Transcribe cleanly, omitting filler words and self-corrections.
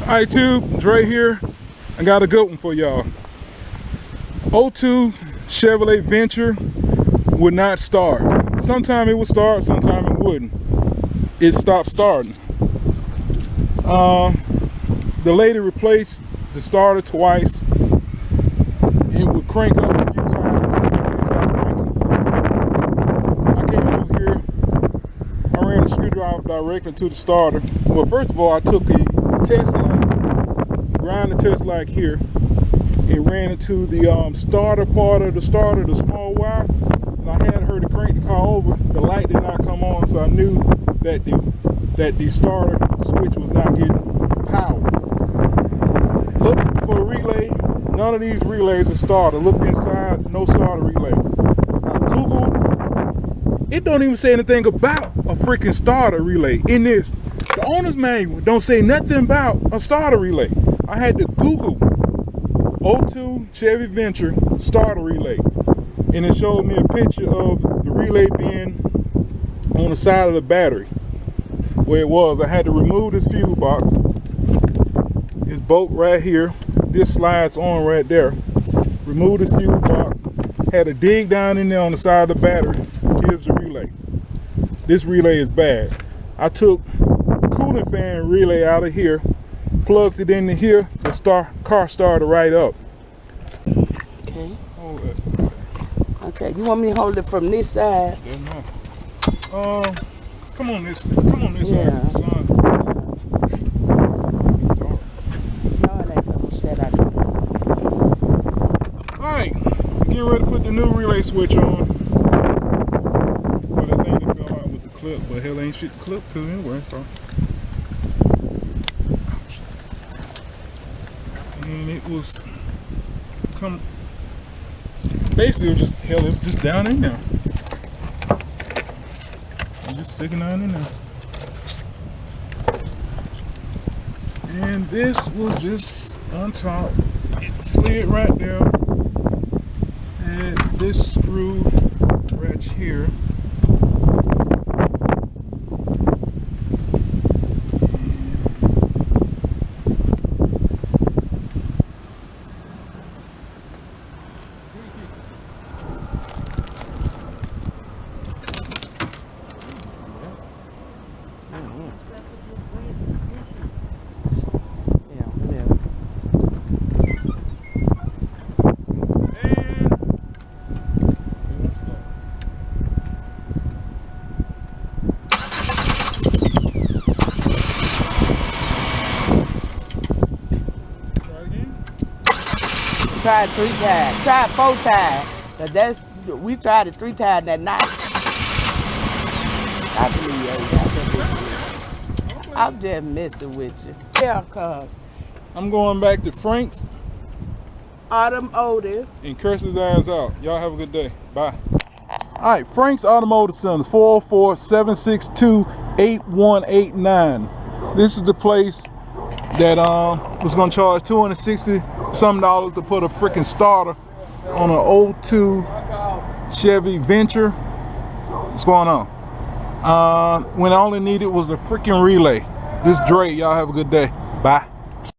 Alright, Tube, Dre here. I got a good one for y'all. 02 Chevrolet Venture would not start. Sometime it would start, sometime it wouldn't. It stopped starting. The lady replaced the starter twice. It would crank up a few times and it stopped cranking. I came over here. I ran a screwdriver directly to the starter. Well, first of all, I took a test light, ground the test light here, and ran into the starter part of the starter, the small wire, and I had her to crank the car over. The light did not come on, so I knew that the starter switch was not getting power. Look for a relay. None of these relays are starter. Look inside, no starter relay. I Googled, it don't even say anything about a freaking starter relay in this. The owner's manual don't say nothing about a starter relay. I had to Google 02 Chevy Venture starter relay, and it showed me a picture of the relay being on the side of the battery where it was. I had to remove this fuse box. This bolt right here, this slides on right there. Remove this fuse box. Had to dig down in there on the side of the battery. Here's the relay. This relay is bad. I took cooling fan relay out of here, plugged it into here, the car started right up. Okay. Hold it. Okay, you want me to hold it from this side? Yeah, no. Come on this side of the sun. No, it ain't gonna shut out. Alright, getting ready to put the new relay switch on. Well, that thing that fell out with the clip, but hell ain't shit to clip to anyway, so. And it was basically it was just down in there. I'm just sticking down in there. And this was just on top. It slid right there. And this screw right here. Tried 3 times, tried 4 times. We tried it 3 times that night. I believe you. I'm just messing with you. Yeah, cuz. I'm going back to Frank's Automotive and curse his ass out. Y'all have a good day. Bye. Alright, Frank's Automotive Center, 404-762-8189. This is the place that was gonna charge $260 some to put a freaking starter on an 02 Chevy Venture. What's going on? When all I needed was a freaking relay. This Dre, y'all have a good day. Bye.